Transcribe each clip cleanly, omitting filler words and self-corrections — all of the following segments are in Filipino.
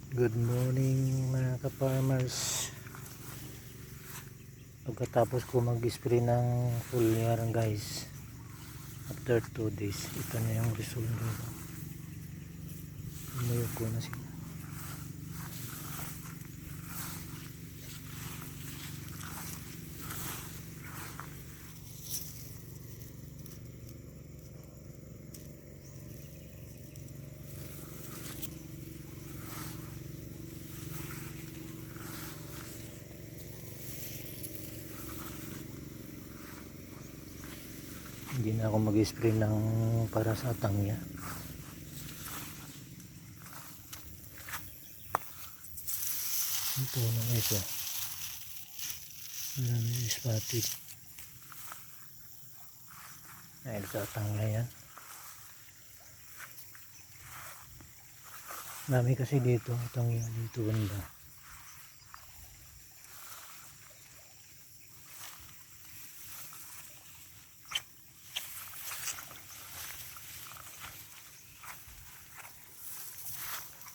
Good morning mga ka-farmers. Pagkatapos ko mag-spray ng foliar guys, after 2 days, ito na yung result nito. Umuyog ko na sila. Hindi na ako mag-spray ng para sa tangya. Ito na ito. Marami spotted. Dahil sa tangya yan. Marami kasi dito. Tangya dito banda.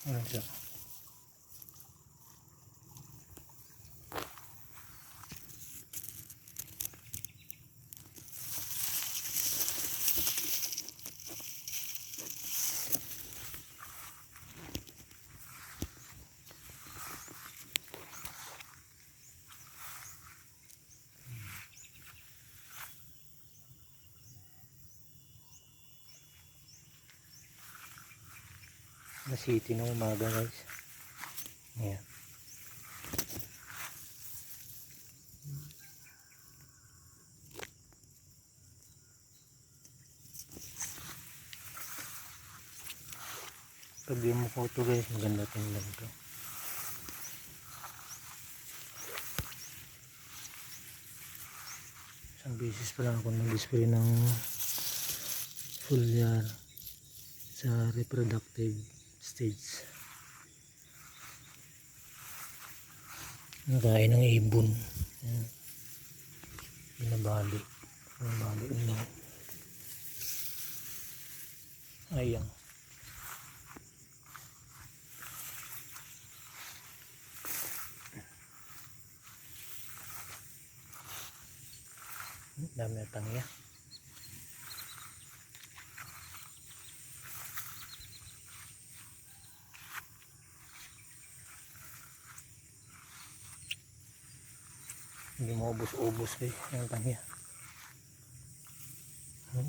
Ito. Na city ng umaga guys. Ayan. Pag mo ko ito guys, maganda tingnan ito. Isang beses pa lang ako nag-spray ng foliar sa reproductive stage. Nakain ng ibon. Ayan. Binabali lang. Ayan. Dami na tangya. Hindi mo ubos-ubos guys yung tangya.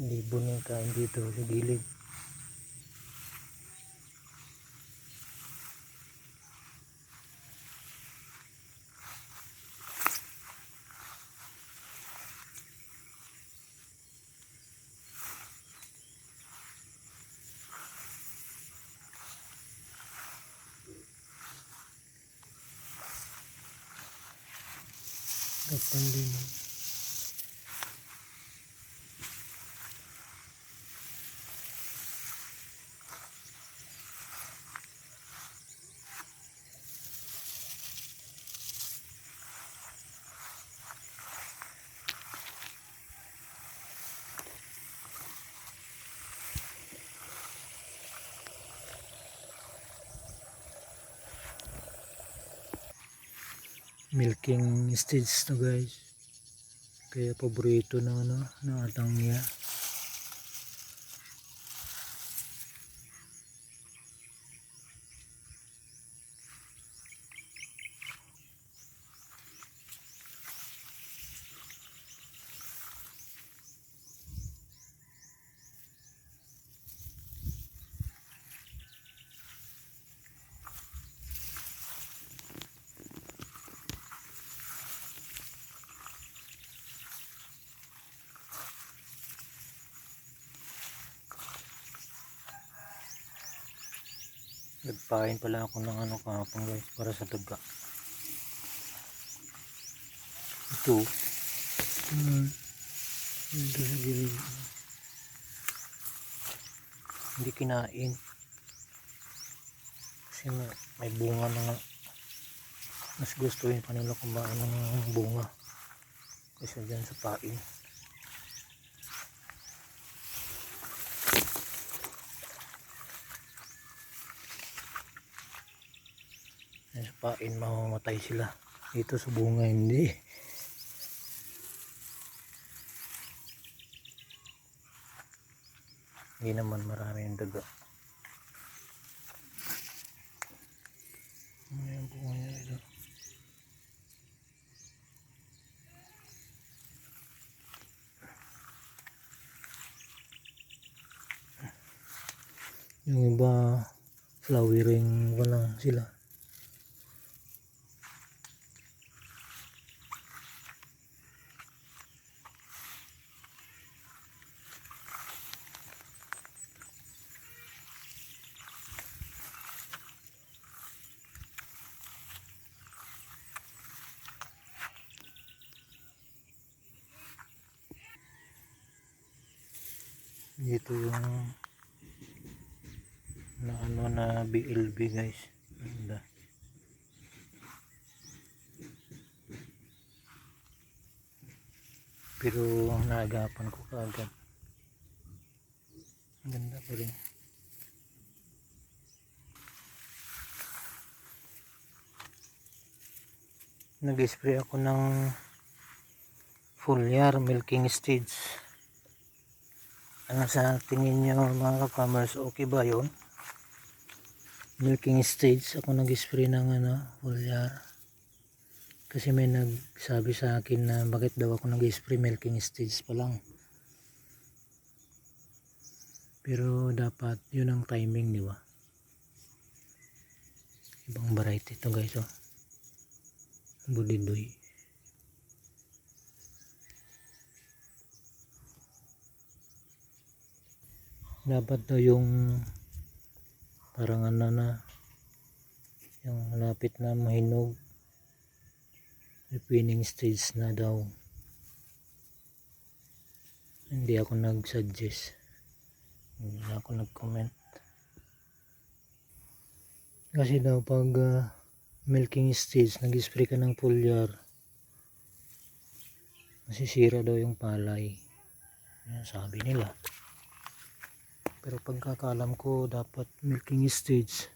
Libon yung kain dito sa gilid. Gapang din. Milking stage to guys, kaya paborito ng ng tangya. Nagpain pala ako ng kahapon guys para sa daga. Ito. Ito sa gilid. Hindi kinain. Kasi may bunga na nga. Mas gustuhin pa nila kumain ng bunga kaysa dyan sa pain. Sa pain mamamatay sila. Dito sa bunga hindi. Hindi naman marami yung daga. Ayan bunga niya ito. Yung iba flowering wala sila. Ito yung na BLB guys. Ganda. Pero naagapan ko kaagad. Ganda pa rin. Nag-spray ako ng foliar milking stage. Ano sa tingin nyo mga ka-farmers, okay ba yun? Milking stage ako nag-spray ng foliar. Kasi may nagsabi sa akin na bakit daw ako nag-spray milking stage pa lang. Pero dapat yun ang timing, di ba? Ibang variety ito guys, oh. Budidoy. Dapat daw yung parang na yung malapit na mahinog, ripening stage na daw. Hindi ako nag-suggest, hindi ako nag-comment kasi daw pag milking stage nag-spray ka ng foliar masisira daw yung palay. Yan sabi nila. Pero pagkakalam ko dapat milking stage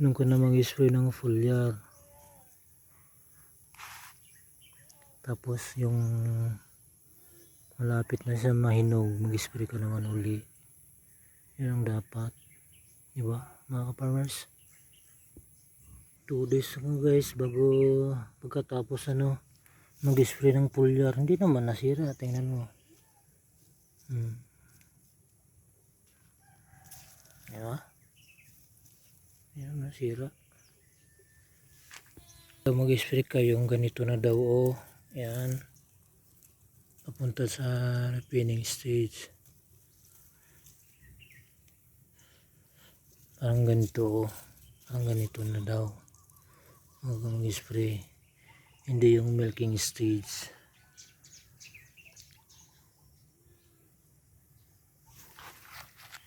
nung ka na mag-spray ng foliar. Tapos yung malapit na siya mahinog, mag-spray ka naman uli. Yan ang dapat. Diba mga ka-farmers? 2 days ako guys bago pagkatapos mag-spray ng foliar. Hindi naman nasira. Tingnan mo. Diba? Yan nasira. Mag-spray kayong ganito na daw, oh. Yan. Papunta sa ripening stage. Parang ganito, oh. Parang ganito na daw. Huwag mag-spray. Hindi yung milking stage.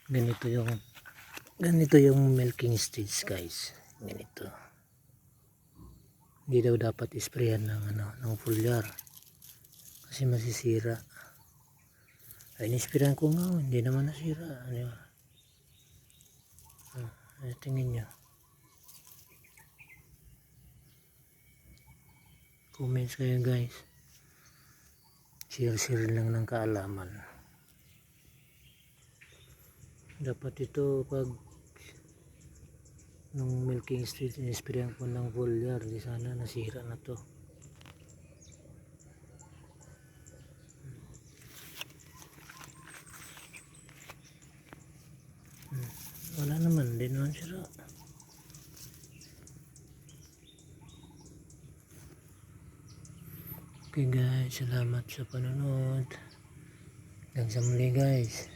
Ganito yung milking stage guys. Ganito. Hindi daw dapat isprayan ng foliar kasi masisira. Ay inispirahan ko nga, hindi naman nasira. Ano ba? Tingin nyo. Comments kayo guys. Share lang ng kaalaman. Dapat ito pag nung milking stage inispirahan ko ng foliar, di sana nasira na to. Wala naman, di naman sira. Okay guys, salamat sa panonood. Hanggang sa muli guys.